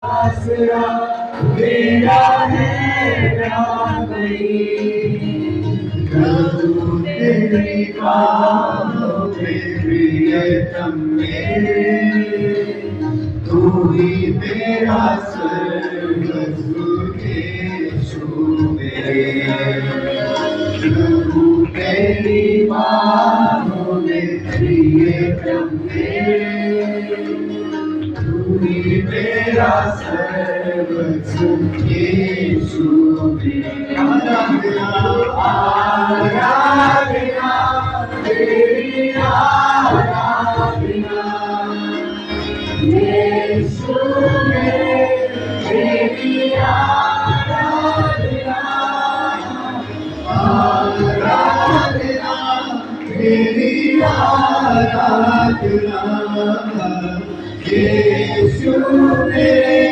आसरा मेरा है रामई, प्रभु तेरी बाहों में प्रियतम मेरे, तू ही मेरा सर्वस्व यीशु मेरे। प्रभु तेरी बाहों में प्रियतम मेरे, तू ही मेरा सर्वस्व यीशु मेरे। आराधना तेरी आराधना यीशु मेरे, तेरी आराधना। आराधना तेरी आराधना यीशु मेरे,